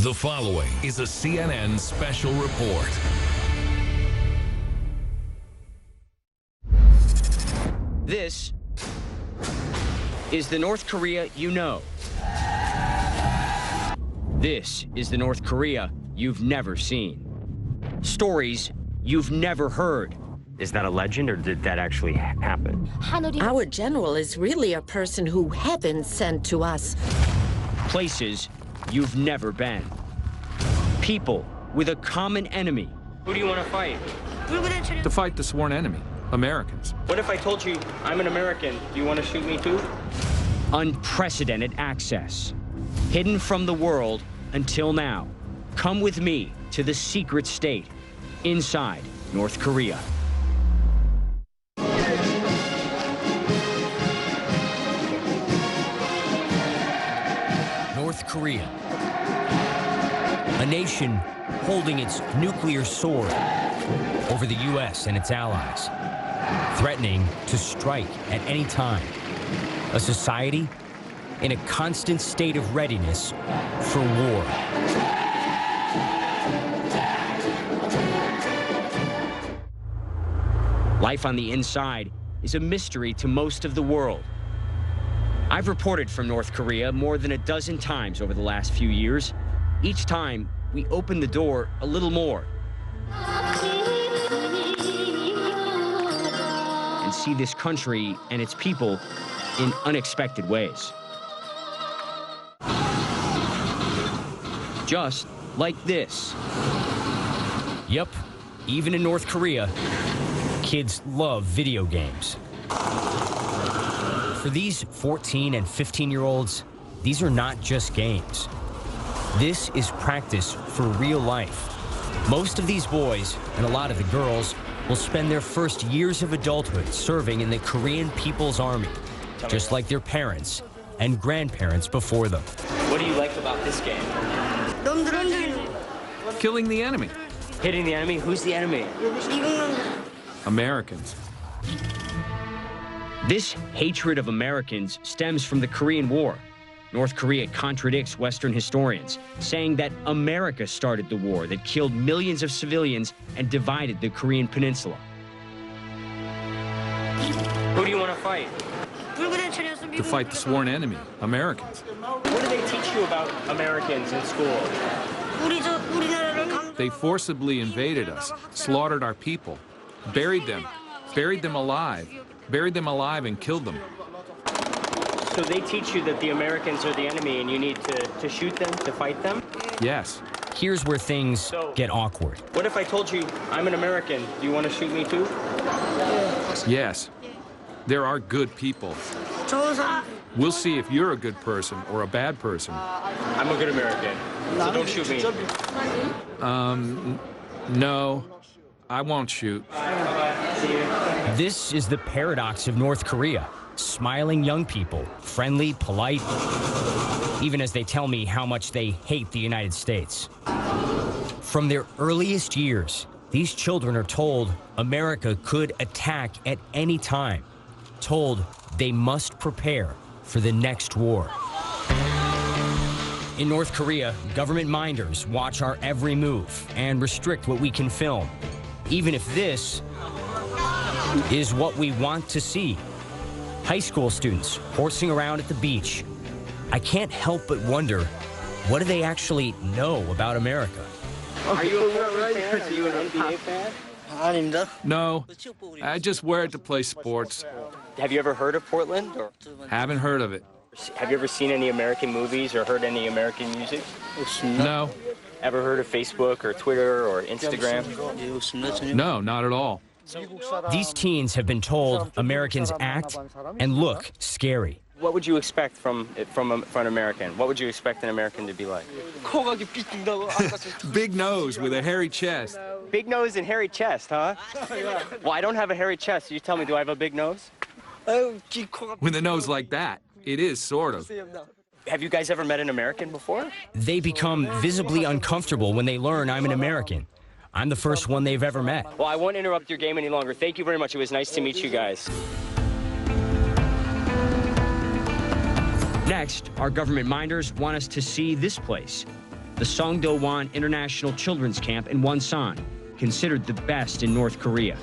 The following is a CNN special report. This is the North Korea you know. This is the North Korea you've never seen. Stories you've never heard. Is that a legend, or did that actually happen? Our general is really a person who heaven sent to us. Places you've never been. People with a common enemy. Who do you want to fight? To fight the sworn enemy, Americans. What if I told you I'm an American? Do you want to shoot me too? Unprecedented access. Hidden from the world until now. Come with me to the secret state inside North Korea. North Korea, a nation holding its nuclear sword over the U.S. and its allies, threatening to strike at any time. A society in a constant state of readiness for war. Life on the inside is a mystery to most of the world. I've reported from North Korea more than a dozen times over the last few years. Each time, we open the door a little more and see this country and its people in unexpected ways. Just like this. Yep, even in North Korea, kids love video games. For these 14 and 15-year-olds, these are not just games. This is practice for real life. Most of these boys, and a lot of the girls, will spend their first years of adulthood serving in the Korean People's Army, just like their parents and grandparents before them. What do you like about this game? Killing the enemy. Hitting the enemy? Who's the enemy? Americans. This hatred of Americans stems from the Korean War. North Korea contradicts Western historians, saying that America started the war that killed millions of civilians and divided the Korean peninsula. Who do you want to fight? To fight the sworn enemy, Americans. What do they teach you about Americans in school? They forcibly invaded us, slaughtered our people, buried them alive and killed them. So they teach you that the Americans are the enemy and you need to shoot them, to fight them? Yes. Here's where things get awkward. What if I told you I'm an American? Do you want to shoot me too? Yes. There are good people. We'll see if you're a good person or a bad person. I'm a good American, so don't shoot me. No, I won't shoot. This is the paradox of North Korea. Smiling young people, friendly, polite, even as they tell me how much they hate the United States. From their earliest years, these children are told America could attack at any time, told they must prepare for the next war. In North Korea, government minders watch our every move and restrict what we can film, even if this is what we want to see. High school students horsing around at the beach. I can't help but wonder, what do they actually know about America? Are you a Portland fan? Are you an NBA fan? No, I just wear it to play sports. Have you ever heard of Portland? Or Haven't heard of it. have you ever seen any American movies or heard any American music? No. Ever heard of Facebook or Twitter or Instagram? No, not at all. These teens have been told Americans act and look scary. What would you expect from an American? What would you expect an American to be like? Big nose with a hairy chest. Big nose and hairy chest, huh? Well, I don't have a hairy chest. You tell me, do I have a big nose? With a nose like that, it is sort of. Have you guys ever met an American before? They become visibly uncomfortable when they learn I'm an American. I'm the first one they've ever met. Well, I won't interrupt your game any longer. Thank you very much. It was nice to meet you guys. Next, our government minders want us to see this place. the Songdo-wan International Children's Camp in Wonsan, considered the best in North Korea.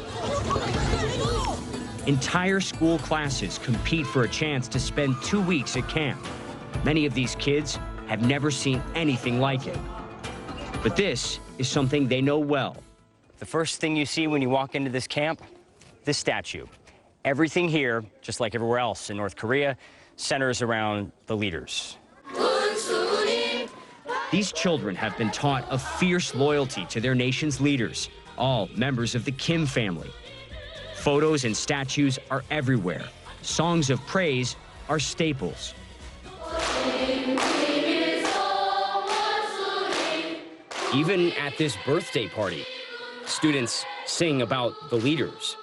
Entire school classes compete for a chance to spend 2 weeks at camp. Many of these kids have never seen anything like it. But this is something they know well. The first thing you see when you walk into this camp, this statue. Everything here, just like everywhere else in North Korea, centers around the leaders. These children have been taught a fierce loyalty to their nation's leaders, all members of the Kim family. Photos and statues are everywhere. Songs of praise are staples. Even at this birthday party, students sing about the leaders.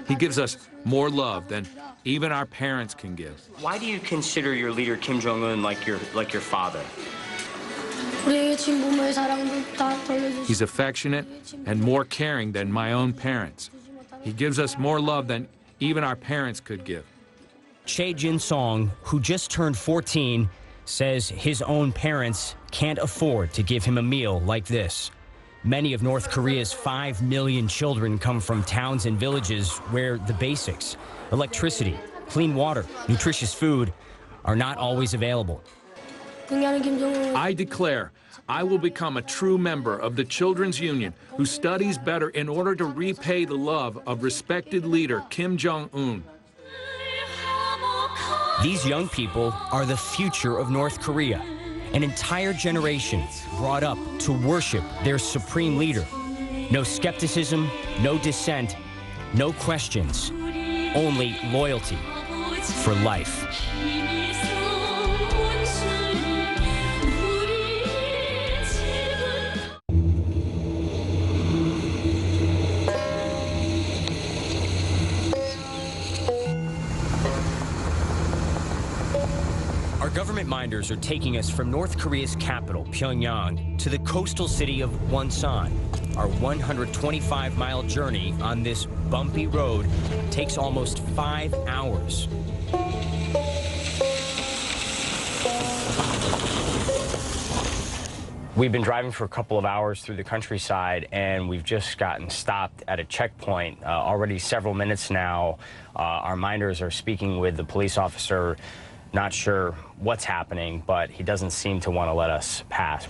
He gives us more love than even our parents can give. Why do you consider your leader Kim Jong-un like your father? He's affectionate and more caring than my own parents. He gives us more love than even our parents could give. Chae Jin-song, who just turned 14, says his own parents can't afford to give him a meal like this. Many of North Korea's 5 million children come from towns and villages where the basics, electricity, clean water, nutritious food, are not always available. I declare I will become a true member of the Children's Union who studies better in order to repay the love of respected leader Kim Jong-un. These young people are the future of North Korea, an entire generation brought up to worship their supreme leader. No skepticism, no dissent, no questions, only loyalty for life. Our government minders are taking us from North Korea's capital, Pyongyang, to the coastal city of Wonsan. Our 125-mile journey on this bumpy road takes almost 5 hours. We've been driving for a couple of hours through the countryside, and we've just gotten stopped at a checkpoint. Already several minutes now, our minders are speaking with the police officer. Not sure what's happening, but he doesn't seem to want to let us pass.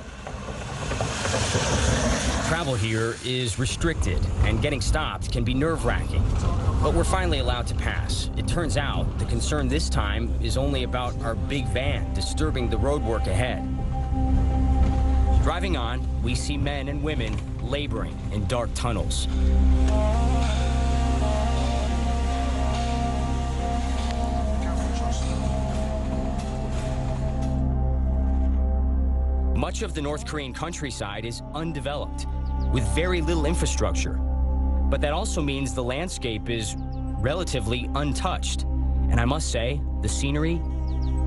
Travel here is restricted, and getting stopped can be nerve-wracking. But we're finally allowed to pass. It turns out the concern this time is only about our big van disturbing the roadwork ahead. Driving on, we see men and women laboring in dark tunnels. Much of the North Korean countryside is undeveloped, with very little infrastructure. But that also means the landscape is relatively untouched. And I must say, the scenery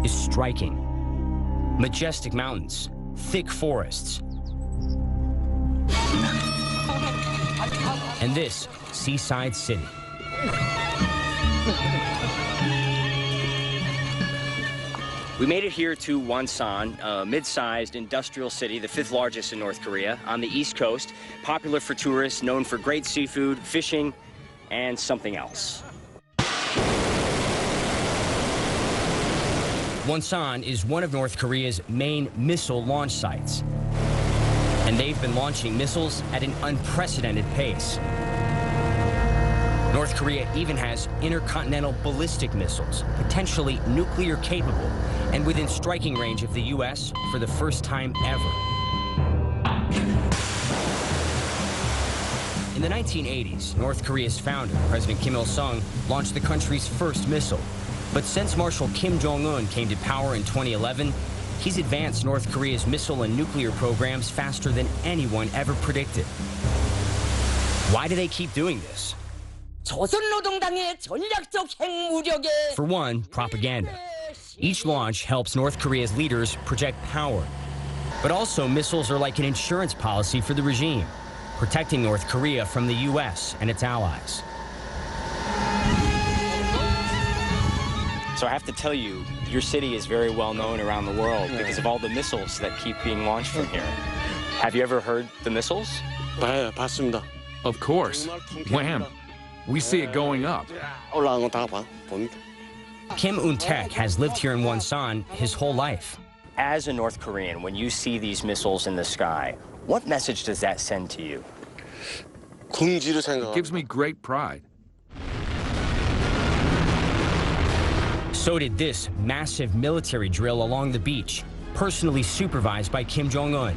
is striking. Majestic mountains, thick forests, and this seaside city. We made it here to Wonsan, a mid-sized industrial city, the 5th largest in North Korea, on the East Coast, popular for tourists, known for great seafood, fishing, and something else. Wonsan is one of North Korea's main missile launch sites, and they've been launching missiles at an unprecedented pace. North Korea even has intercontinental ballistic missiles, potentially nuclear capable, and within striking range of the U.S. for the first time ever. In the 1980s, North Korea's founder, President Kim Il-sung, launched the country's first missile. But since Marshal Kim Jong-un came to power in 2011, he's advanced North Korea's missile and nuclear programs faster than anyone ever predicted. Why do they keep doing this? For one, propaganda. Each launch helps North Korea's leaders project power. But also, missiles are like an insurance policy for the regime, protecting North Korea from the U.S. and its allies. So I have to tell you, your city is very well known around the world because of all the missiles that keep being launched from here. Have you ever heard the missiles? 네, 봤습니다. Of course. Wham! We see it going up. 올라간 거 다 봅니다. Kim Un-taek has lived here in Wonsan his whole life. As a North Korean, when you see these missiles in the sky, what message does that send to you? 긍지를 It 생각합니다. gives me great pride. So did this massive military drill along the beach, personally supervised by Kim Jong-un.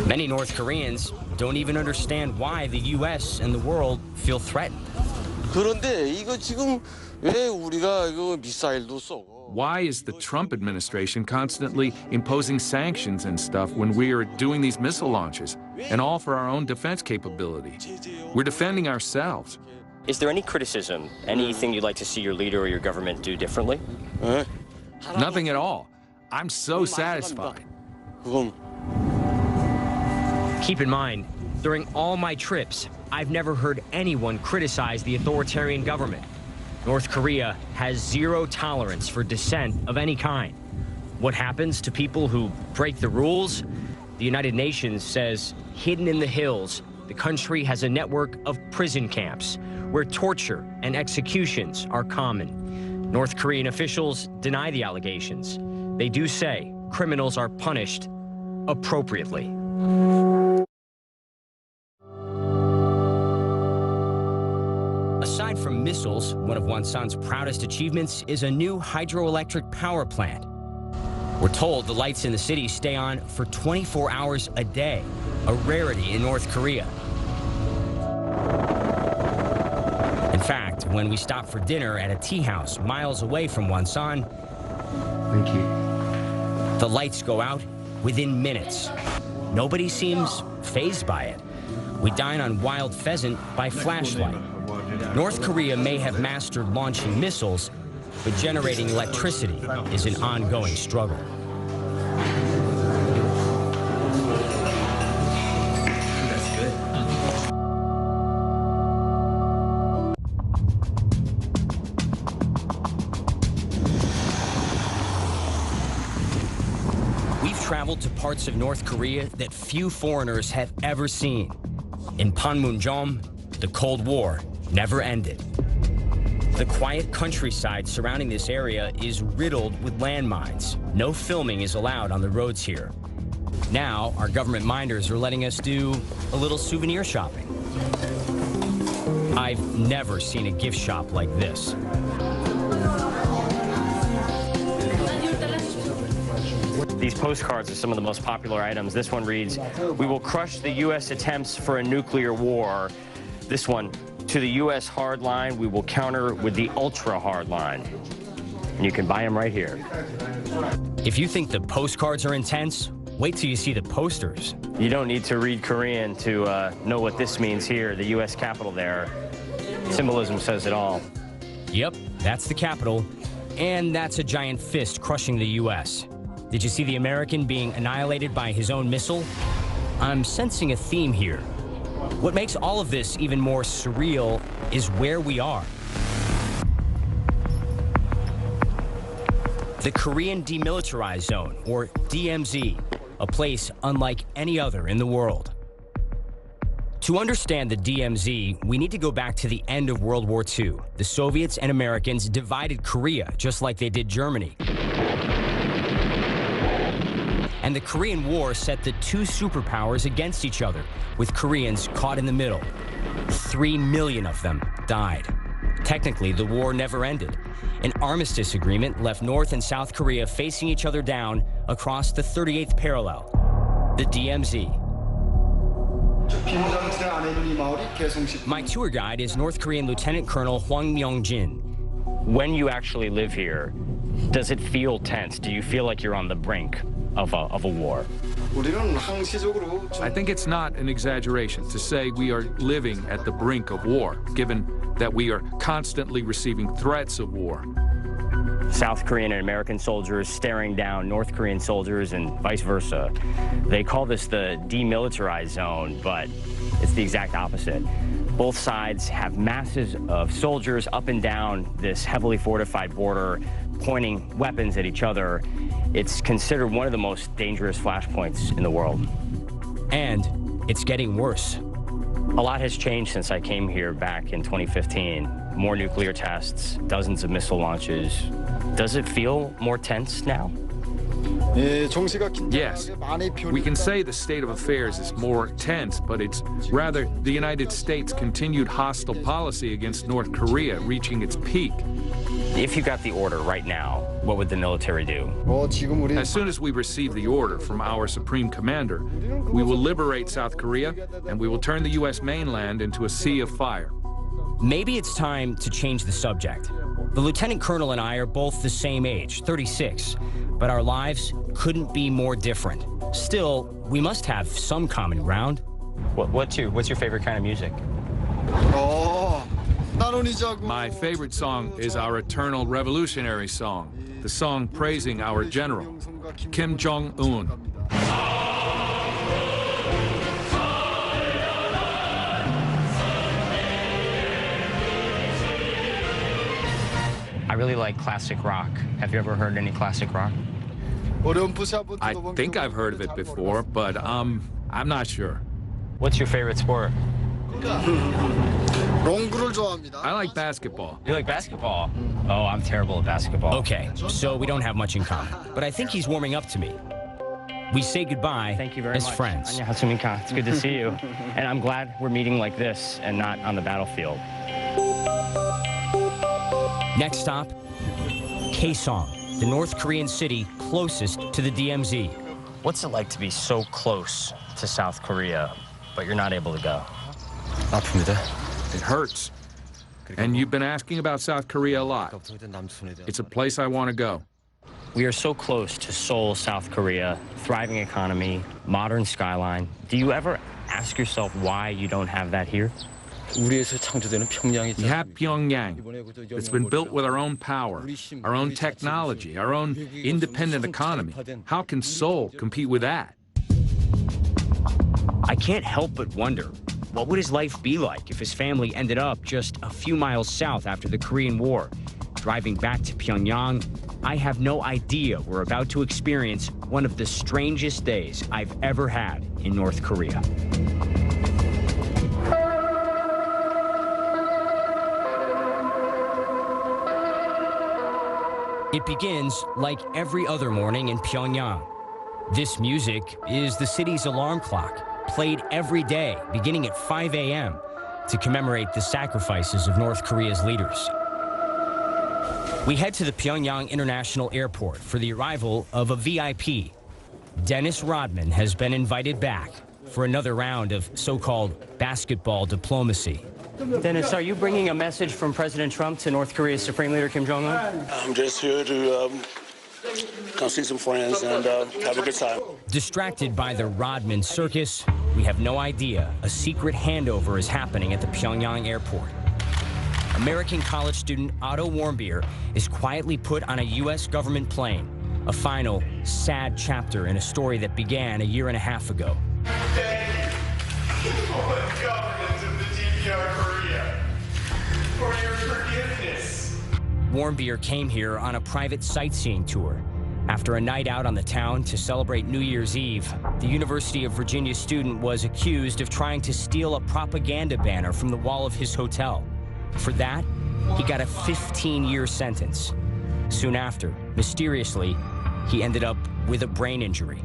Many North Koreans don't even understand why the U.S. and the world feel threatened. 그런데 이거 지금 왜 우리가 이거 미사일도 쏘고? Why is the Trump administration constantly imposing sanctions and stuff when we are doing these missile launches, and all for our own defense capability? We're defending ourselves. Is there any criticism, anything you'd like to see your leader or your government do differently? 네? Nothing at all. I'm so satisfied. 그건 Keep in mind, during all my trips, I've never heard anyone criticize the authoritarian government. North Korea has zero tolerance for dissent of any kind. What happens to people who break the rules? The United Nations says, hidden in the hills, the country has a network of prison camps where torture and executions are common. North Korean officials deny the allegations. They do say criminals are punished appropriately. Aside from missiles, one of Wonsan's proudest achievements is a new hydroelectric power plant. We're told the lights in the city stay on for 24 hours a day, a rarity in North Korea. In fact, when we stop for dinner at a tea house miles away from Wonsan, the lights go out within minutes. Nobody seems fazed by it. We dine on wild pheasant by flashlight. North Korea may have mastered launching missiles, but generating electricity is an ongoing struggle. We've traveled to parts of North Korea that few foreigners have ever seen. In Panmunjom, the Cold War never ended. The quiet countryside surrounding this area is riddled with landmines. No filming is allowed on the roads here. Now, our government minders are letting us do a little souvenir shopping. I've never seen a gift shop like this. These postcards are some of the most popular items. This one reads, "We will crush the U.S. attempts for a nuclear war." This one, "To the U.S. hard line, we will counter with the ultra hard line." And you can buy them right here. If you think the postcards are intense, wait till you see the posters. You don't need to read Korean to know what this means here, the U.S. Capitol there. Symbolism says it all. Yep, that's the Capitol. And that's a giant fist crushing the U.S. Did you see the American being annihilated by his own missile? I'm sensing a theme here. What makes all of this even more surreal is where we are. The Korean Demilitarized Zone, or DMZ, a place unlike any other in the world. To understand the DMZ, we need to go back to the end of World War II. The Soviets and Americans divided Korea, just like they did Germany. And the Korean War set the two superpowers against each other, with Koreans caught in the middle. 3 million of them died. Technically, the war never ended. An armistice agreement left North and South Korea facing each other down across the 38th parallel, the DMZ. My tour guide is North Korean Lieutenant Colonel Hwang Myung-jin. When you actually live here, does it feel tense? Do you feel like you're on the brink of a war? I think it's not an exaggeration to say we are living at the brink of war, given that we are constantly receiving threats of war. South Korean and American soldiers staring down North Korean soldiers and vice versa. They call this the demilitarized zone, but it's the exact opposite. Both sides have masses of soldiers up and down this heavily fortified border pointing weapons at each other. It's considered one of the most dangerous flashpoints in the world. And it's getting worse. A lot has changed since I came here back in 2015. More nuclear tests, dozens of missile launches. Does it feel more tense now? Yes, we can say the state of affairs is more tense, but it's rather the United States' continued hostile policy against North Korea reaching its peak. If you got the order right now, what would the military do? As soon as we receive the order from our Supreme Commander, we will liberate South Korea, and we will turn the U.S. mainland into a sea of fire. Maybe it's time to change the subject. The Lieutenant Colonel and I are both the same age, 36, but our lives couldn't be more different. Still, we must have some common ground. What's your favorite kind of music? My favorite song is our eternal revolutionary song, the song praising our general, Kim Jong-un. I really like classic rock. Have you ever heard any classic rock? I think I've heard of it before, but I'm not sure. What's your favorite sport? I like basketball. You like basketball? Oh, I'm terrible at basketball. Okay, so we don't have much in common, but I think he's warming up to me. We say goodbye Thank you very as much. friends. It's good to see you. And I'm glad we're meeting like this and not on the battlefield. Next stop, Kaesong, the North Korean city closest to the DMZ. What's it like to be so close to South Korea, but you're not able to go? It hurts. And you've been asking about South Korea a lot. It's a place I want to go. We are so close to Seoul, South Korea, thriving economy, modern skyline. Do you ever ask yourself why you don't have that here? We have Pyongyang. It's been built with our own power, our own technology, our own independent economy. How can Seoul compete with that? I can't help but wonder, what would his life be like if his family ended up just a few miles south after the Korean War? Driving back to Pyongyang, I have no idea we're about to experience one of the strangest days I've ever had in North Korea. It begins like every other morning in Pyongyang. This music is the city's alarm clock, played every day, beginning at 5 a.m. to commemorate the sacrifices of North Korea's leaders. We head to the Pyongyang International Airport for the arrival of a VIP. Dennis Rodman has been invited back for another round of so-called basketball diplomacy. Dennis, are you bringing a message from President Trump to North Korea's Supreme Leader Kim Jong-un? I'm just here to come see some friends and have a good time. Distracted by the Rodman circus, we have no idea a secret handover is happening at the Pyongyang airport. American college student Otto Warmbier is quietly put on a U.S. government plane, a final, sad chapter in a story that began a year and a half ago. Thank you for the government of the DPR Korea for your forgiveness. Warmbier came here on a private sightseeing tour. After a night out on the town to celebrate New Year's Eve, the University of Virginia student was accused of trying to steal a propaganda banner from the wall of his hotel. For that, he got a 15-year sentence. Soon after, mysteriously, he ended up with a brain injury.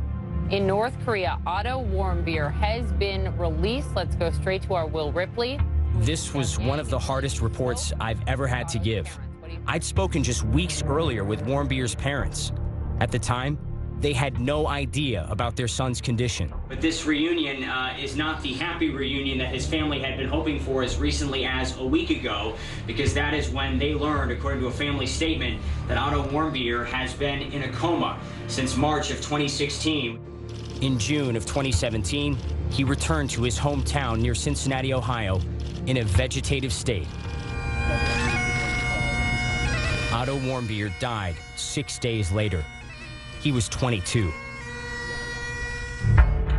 In North Korea, Otto Warmbier has been released. Let's go straight to our Will Ripley. This was one of the hardest reports I've ever had to give. I'd spoken just weeks earlier with Warmbier's parents. At the time, they had no idea about their son's condition. But this reunion is not the happy reunion that his family had been hoping for as recently as a week ago, because that is when they learned, according to a family statement, that Otto Warmbier has been in a coma since March of 2016. In June of 2017, he returned to his hometown near Cincinnati, Ohio, in a vegetative state. Otto Warmbier died 6 days later. He was 22.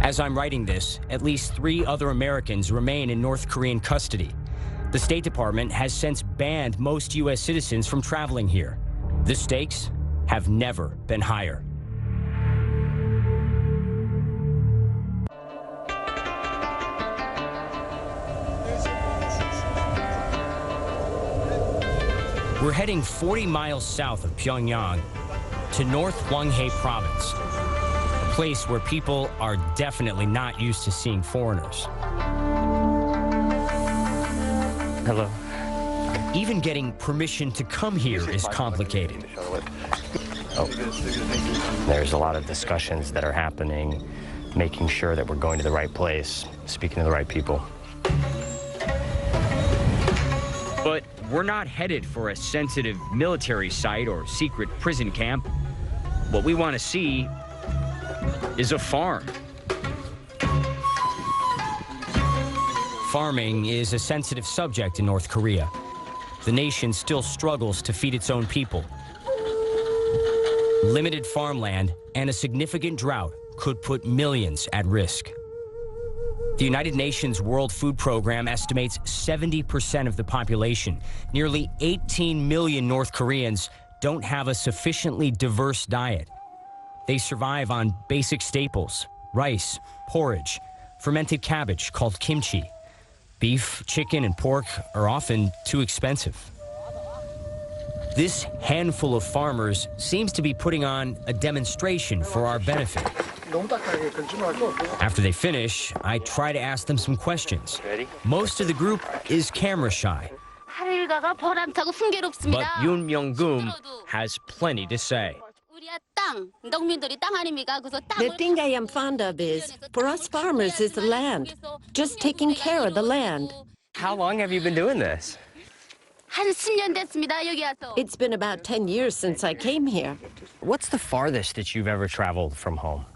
As I'm writing this, at least 3 other Americans remain in North Korean custody. The State Department has since banned most U.S. citizens from traveling here. The stakes have never been higher. We're heading 40 miles south of Pyongyang to North Hwanghae Province, a place where people are definitely not used to seeing foreigners. Hello. Even getting permission to come here is complicated. Oh. There's a lot of discussions that are happening, making sure that we're going to the right place, speaking to the right people. But we're not headed for a sensitive military site or secret prison camp. What we want to see is a farm. Farming is a sensitive subject in North Korea. The nation still struggles to feed its own people. Limited farmland and a significant drought could put millions at risk. The United Nations World Food Program estimates 70% of the population, nearly 18 million North Koreans, don't have a sufficiently diverse diet. They survive on basic staples, rice, porridge, fermented cabbage called kimchi. Beef, chicken, and pork are often too expensive. This handful of farmers seems to be putting on a demonstration for our benefit. After they finish, I try to ask them some questions. Most of the group is camera shy. But Yoon Myung-gun has plenty to say. The thing I am fond of is, for us farmers, is the land. Just taking care of the land. How long have you been doing this? It's been about 10 years since I came here. What's the farthest that you've ever traveled from home?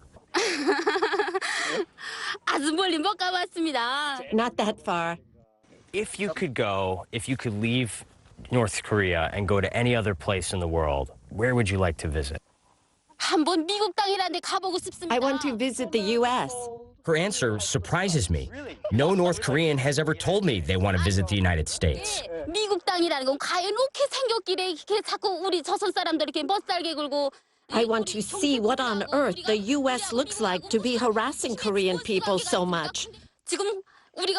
Not that far. If you could leave North Korea and go to any other place in the world, where would you like to visit? I want to visit the U.S. Her answer surprises me. No North Korean has ever told me they want to visit the United States. I want to see what on earth the U.S. looks like to be harassing Korean people so much. It's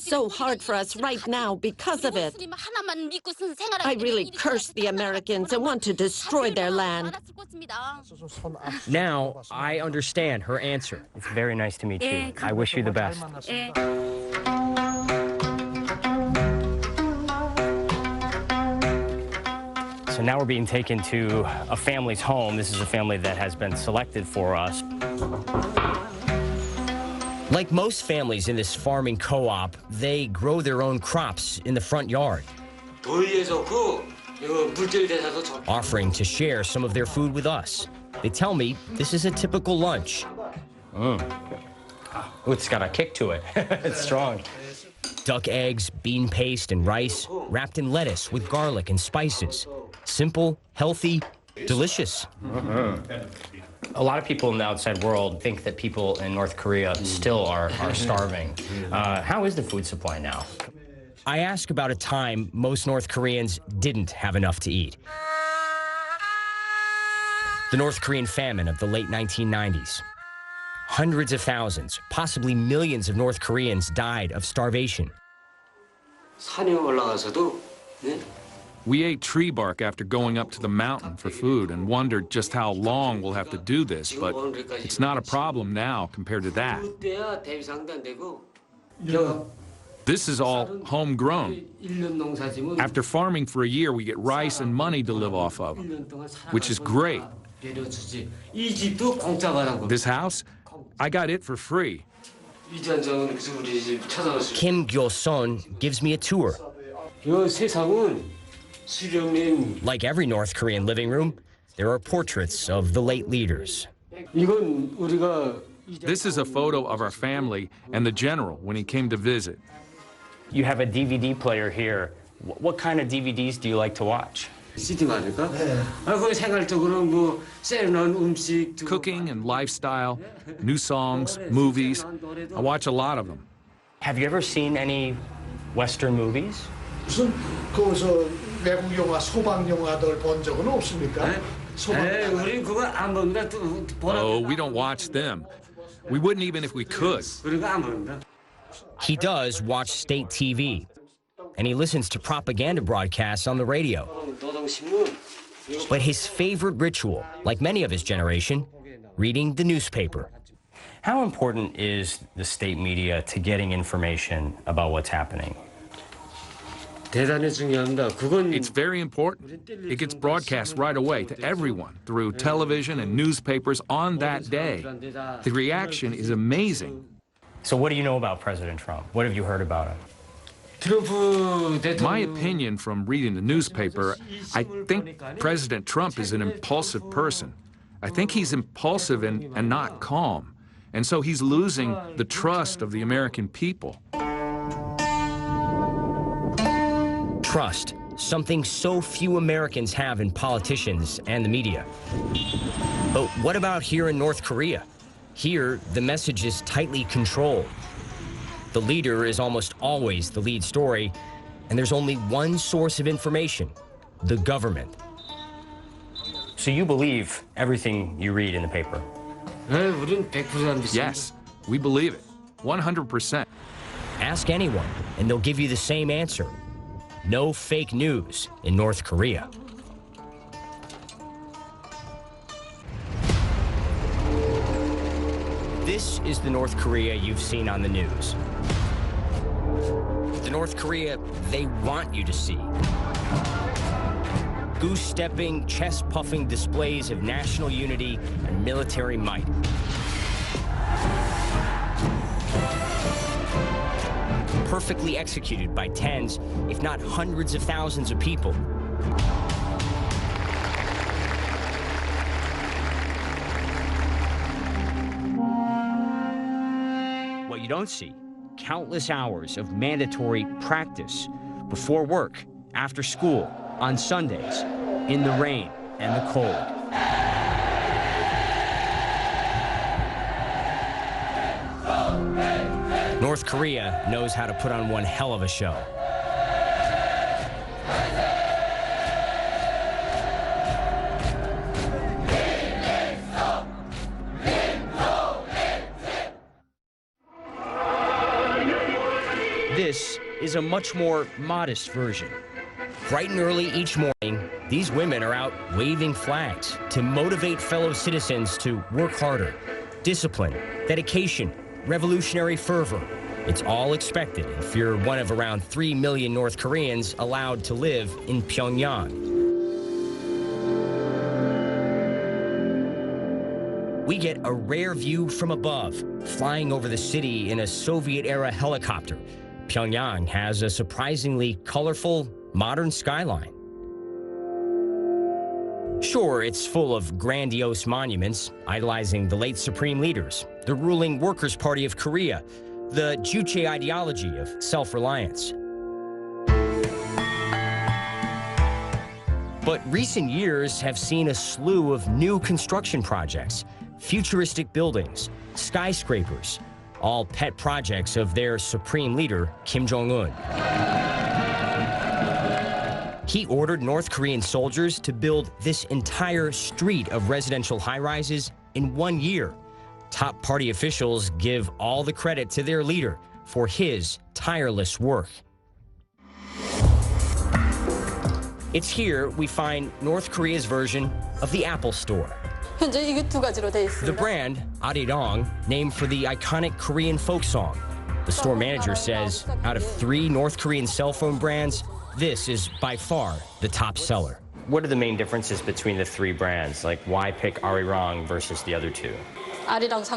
so hard for us right now because of it. I really curse the Americans and want to destroy their land. Now, I understand her answer. It's very nice to meet you. I wish you the best. So now we're being taken to a family's home. This is a family that has been selected for us. Like most families in this farming co-op, they grow their own crops in the front yard, offering to share some of their food with us. They tell me this is a typical lunch. Ooh, it's got a kick to it. It's strong. Duck eggs, bean paste, and rice, wrapped in lettuce with garlic and spices. Simple, healthy, delicious. A lot of people in the outside world think that people in North Korea still are starving. How is the food supply now? I ask about a time most North Koreans didn't have enough to eat. The North Korean famine of the late 1990s. Hundreds of thousands, possibly millions of North Koreans died of starvation. We ate tree bark after going up to the mountain for food and wondered just how long we'll have to do this, but it's not a problem now compared to that. This is all homegrown. After farming for a year, we get rice and money to live off of, which is great. This house, I got it for free. Kim Gyo-son gives me a tour. Like every North Korean living room, there are portraits of the late leaders. This is a photo of our family and the general when he came to visit. You have a DVD player here. What kind of DVDs do you like to watch? Cooking and lifestyle, new songs, movies. I watch a lot of them. Have you ever seen any Western movies? 무슨 외국 영화 소방 영화들 본 적은 없습니까? 우리 그거 안 봅니다. Oh, we don't watch them. We wouldn't even if we could. 그런 거 안 봅니다. He does watch state TV, and he listens to propaganda broadcasts on the radio. But his favorite ritual, like many of his generation, reading the newspaper. How important is the state media to getting information about what's happening? 대단히 중요합니다. 그건 It's very important. It gets broadcast right away to everyone through television and newspapers on that day. The reaction is amazing. So what do you know about President Trump? What have you heard about him? My opinion from reading the newspaper, I think President Trump is an impulsive person. I think he's impulsive and not calm. And so he's losing the trust of the American people. Trust, something so few Americans have in politicians and the media. But what about here in North Korea? Here, the message is tightly controlled. The leader is almost always the lead story, and there's only one source of information, the government. So you believe everything you read in the paper? Yes, we believe it, 100%. Ask anyone, and they'll give you the same answer. No fake news in North Korea. This is the North Korea you've seen on the news. The North Korea they want you to see. Goose-stepping, chest-puffing displays of national unity and military might. Perfectly executed by tens, if not hundreds of thousands of people. What you don't see, countless hours of mandatory practice before work, after school, on Sundays, in the rain and the cold. North Korea knows how to put on one hell of a show. This is a much more modest version. Bright and early each morning, these women are out waving flags to motivate fellow citizens to work harder. Discipline, dedication, revolutionary fervor. It's all expected if you're one of around 3 million North Koreans allowed to live in Pyongyang. We get a rare view from above, flying over the city in a Soviet-era helicopter. Pyongyang has a surprisingly colorful, modern skyline. Sure, it's full of grandiose monuments, idolizing the late supreme leaders, the ruling Workers' Party of Korea, the Juche ideology of self-reliance. But recent years have seen a slew of new construction projects, futuristic buildings, skyscrapers, all pet projects of their supreme leader, Kim Jong-un. He ordered North Korean soldiers to build this entire street of residential high-rises in 1 year. Top party officials give all the credit to their leader for his tireless work. It's here we find North Korea's version of the Apple Store. The brand, Arirang, named for the iconic Korean folk song. The store manager says, out of 3 North Korean cell phone brands, this is by far the top seller. What are the main differences between the 3 brands? Like, why pick Arirang versus the other 2?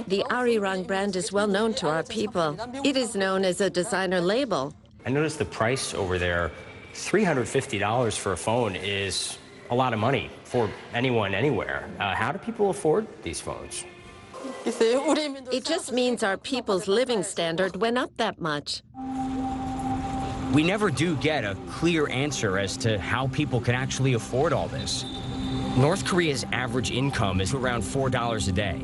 The Arirang brand is well known to our people. It is known as a designer label. I noticed the price over there, $350 for a phone is a lot of money for anyone, anywhere. How do people afford these phones? It just means our people's living standard went up that much. We never do get a clear answer as to how people can actually afford all this. North Korea's average income is around $4 a day.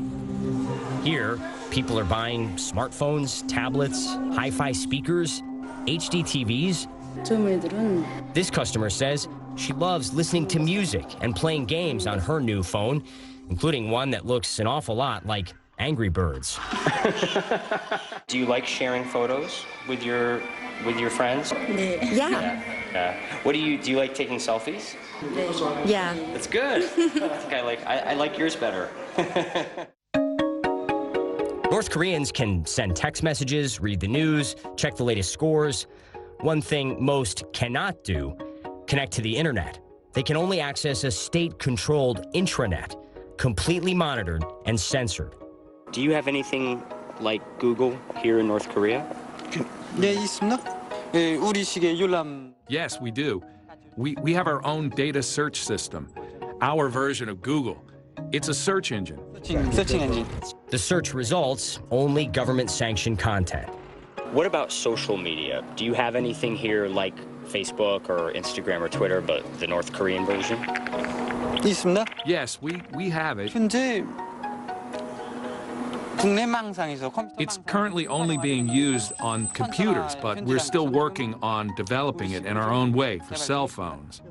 Here, people are buying smartphones, tablets, hi-fi speakers, HD TVs, This customer says she loves listening to music and playing games on her new phone, including one that looks an awful lot like Angry Birds. Do you like sharing photos with your friends? Yeah. What do you like taking selfies? Yeah. That's good. I like yours better. North Koreans can send text messages, read the news, check the latest scores. One thing most cannot do, connect to the internet. They can only access a state-controlled intranet, completely monitored and censored. Do you have anything like Google here in North Korea? Yes, we do. We have our own data search system, our version of Google. It's a search engine. The search results, only government-sanctioned content. What about social media? Do you have anything here like Facebook or Instagram or Twitter, but the North Korean version? Yes, we have it. It's currently only being used on computers, but we're still working on developing it in our own way for cell phones.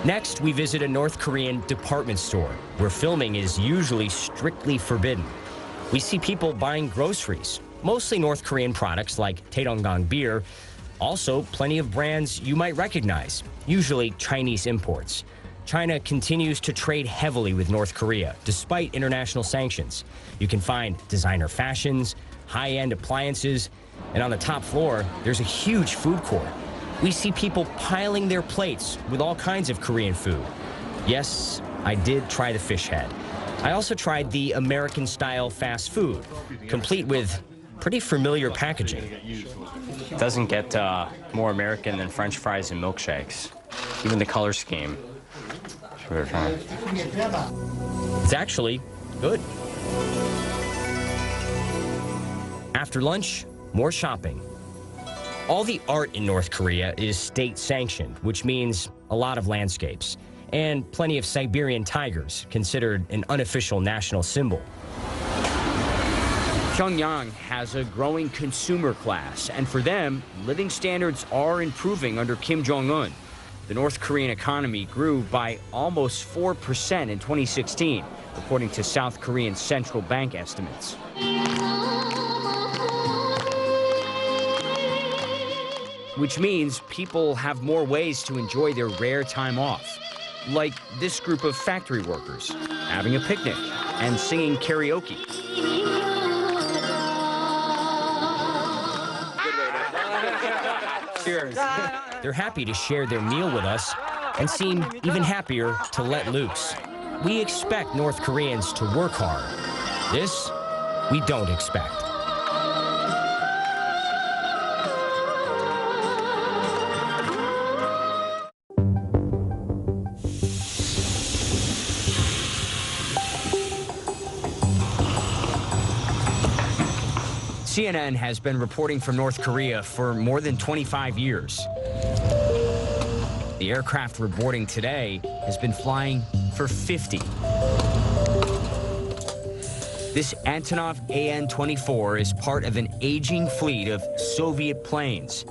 Next, we visit a North Korean department store where filming is usually strictly forbidden. We see people buying groceries, mostly North Korean products like Taedonggang beer, also plenty of brands you might recognize, usually Chinese imports. China continues to trade heavily with North Korea, despite international sanctions. You can find designer fashions, high-end appliances, and on the top floor, there's a huge food court. We see people piling their plates with all kinds of Korean food. Yes, I did try the fish head. I also tried the American-style fast food, complete with pretty familiar packaging. Doesn't get more American than French fries and milkshakes. Even the color scheme. It's actually good. After lunch, more shopping. All the art in North Korea is state-sanctioned, which means a lot of landscapes, and plenty of Siberian tigers, considered an unofficial national symbol. Pyongyang has a growing consumer class, and for them, living standards are improving under Kim Jong-un. The North Korean economy grew by almost 4% in 2016, according to South Korean central bank estimates. Which means people have more ways to enjoy their rare time off, like this group of factory workers having a picnic and singing karaoke. Cheers. They're happy to share their meal with us and seem even happier to let loose. We expect North Koreans to work hard. This, we don't expect. CNN has been reporting from North Korea for more than 25 years. The aircraft we're boarding today has been flying for 50. This Antonov AN-24 is part of an aging fleet of Soviet planes,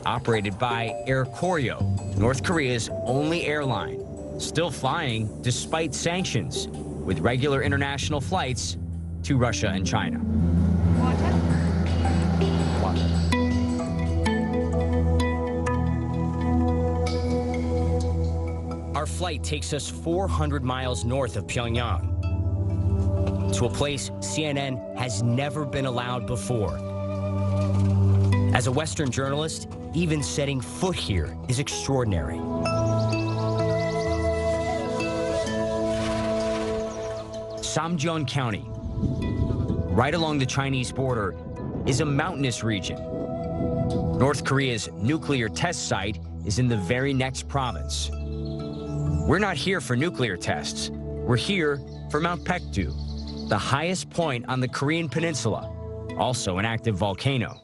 operated by Air Koryo, North Korea's only airline, still flying despite sanctions, with regular international flights to Russia and China. Our flight takes us 400 miles north of Pyongyang, to a place CNN has never been allowed before. As a Western journalist, even setting foot here is extraordinary. Samjeon County, right along the Chinese border, is a mountainous region. North Korea's nuclear test site is in the very next province. We're not here for nuclear tests. We're here for Mount Paektu, the highest point on the Korean peninsula, also an active volcano.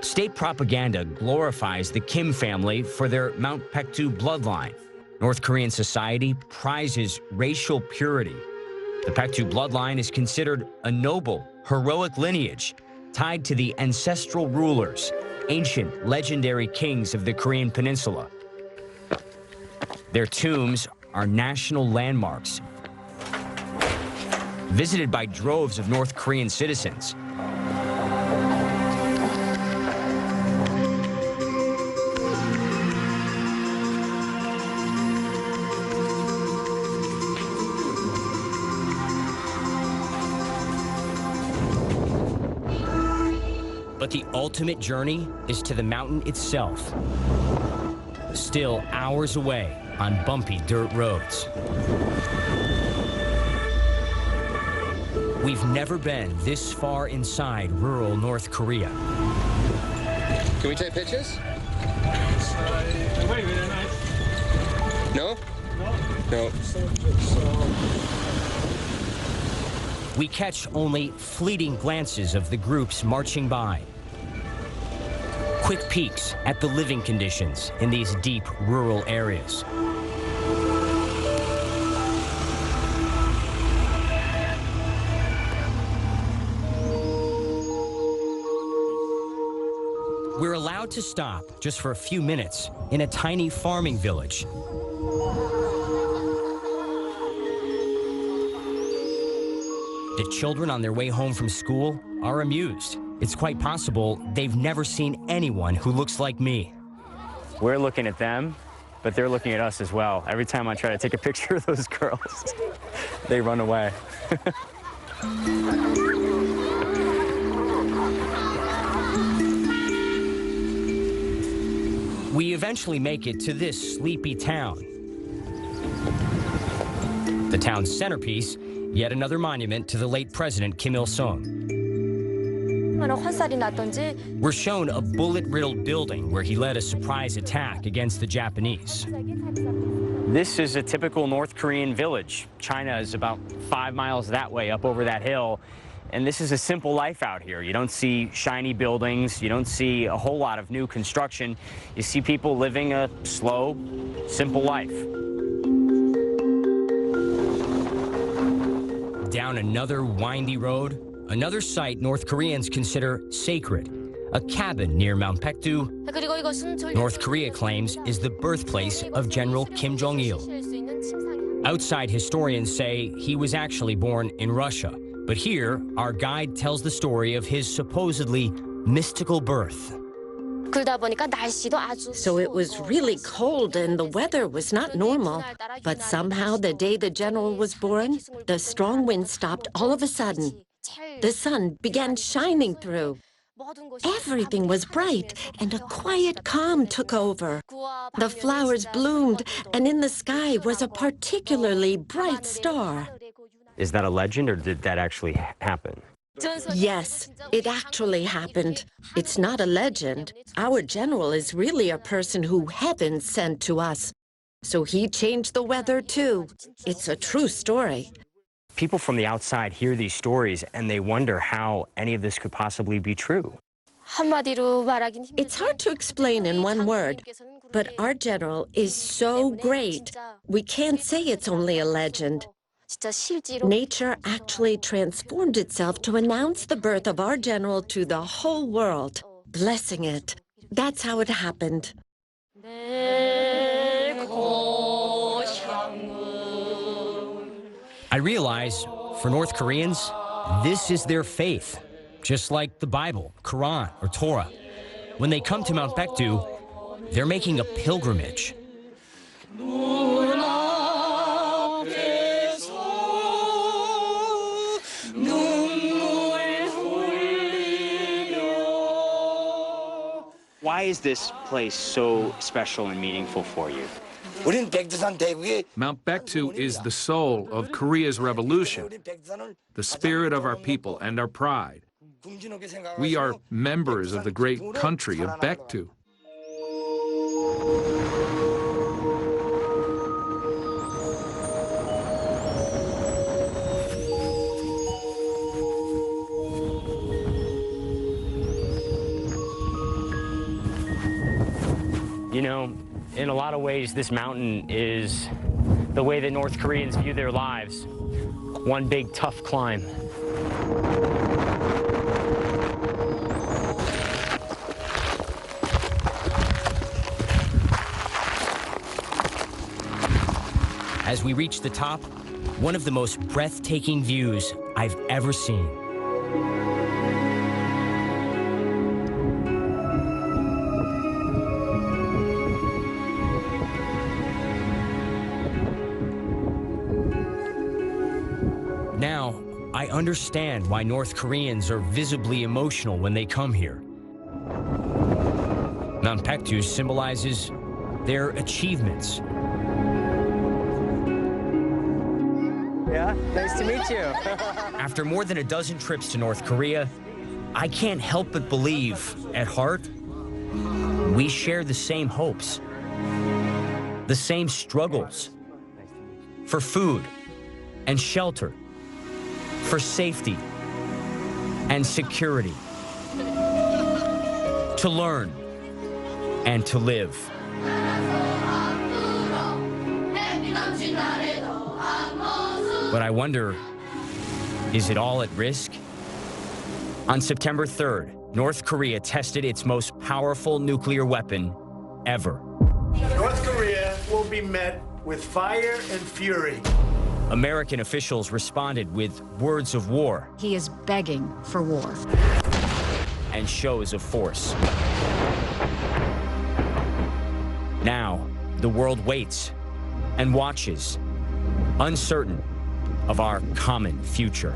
State propaganda glorifies the Kim family for their Mount Paektu bloodline. North Korean society prizes racial purity. The Paektu bloodline is considered a noble, heroic lineage, tied to the ancestral rulers, ancient legendary kings of the Korean Peninsula. Their tombs are national landmarks, visited by droves of North Korean citizens. But the ultimate journey is to the mountain itself, still hours away on bumpy dirt roads. We've never been this far inside rural North Korea. Can we take pictures? No? No. We catch only fleeting glances of the groups marching by. Quick peeks at the living conditions in these deep rural areas. We're allowed to stop just for a few minutes in a tiny farming village. The children on their way home from school are amused. It's quite possible they've never seen anyone who looks like me. We're looking at them, but they're looking at us as well. Every time I try to take a picture of those girls, they run away. We eventually make it to this sleepy town. The town's centerpiece, yet another monument to the late President Kim Il-sung. We're shown a bullet-riddled building where he led a surprise attack against the Japanese. This is a typical North Korean village. China is about 5 miles that way up over that hill. And this is a simple life out here. You don't see shiny buildings. You don't see a whole lot of new construction. You see people living a slow, simple life. Down another windy road, another site North Koreans consider sacred, a cabin near Mount Paektu. North Korea claims is the birthplace of General Kim Jong-il. Outside historians say he was actually born in Russia, but here our guide tells the story of his supposedly mystical birth. So it was really cold and the weather was not normal. But somehow the day the general was born, the strong wind stopped all of a sudden. The sun began shining through. Everything was bright and a quiet calm took over. The flowers bloomed and in the sky was a particularly bright star. Is that a legend or did that actually happen? Yes, it actually happened. It's not a legend. Our general is really a person who heaven sent to us. So he changed the weather too. It's a true story. People from the outside hear these stories and they wonder how any of this could possibly be true. It's hard to explain in one word, but our general is so great. We can't say it's only a legend. Nature actually transformed itself to announce the birth of our general to the whole world, blessing it. That's how it happened. I realize, for North Koreans, this is their faith, just like the Bible, Quran, or Torah. When they come to Mount Paektu, they're making a pilgrimage. Why is this place so special and meaningful for you? Mount Paektu is the soul of Korea's revolution, the spirit of our people and our pride. We are members of the great country of Paektu. You know, in a lot of ways, this mountain is the way that North Koreans view their lives. One big, tough climb. As we reach the top, one of the most breathtaking views I've ever seen. Now, I understand why North Koreans are visibly emotional when they come here. Mount Paektu symbolizes their achievements. Yeah, nice to meet you. After more than a dozen trips to North Korea, I can't help but believe, at heart, we share the same hopes, the same struggles for food and shelter, for safety and security, to learn and to live. But I wonder, is it all at risk? On September 3rd, North Korea tested its most powerful nuclear weapon ever. North Korea will be met with fire and fury. American officials responded with words of war. He is begging for war. And shows of force. Now, the world waits and watches, uncertain of our common future.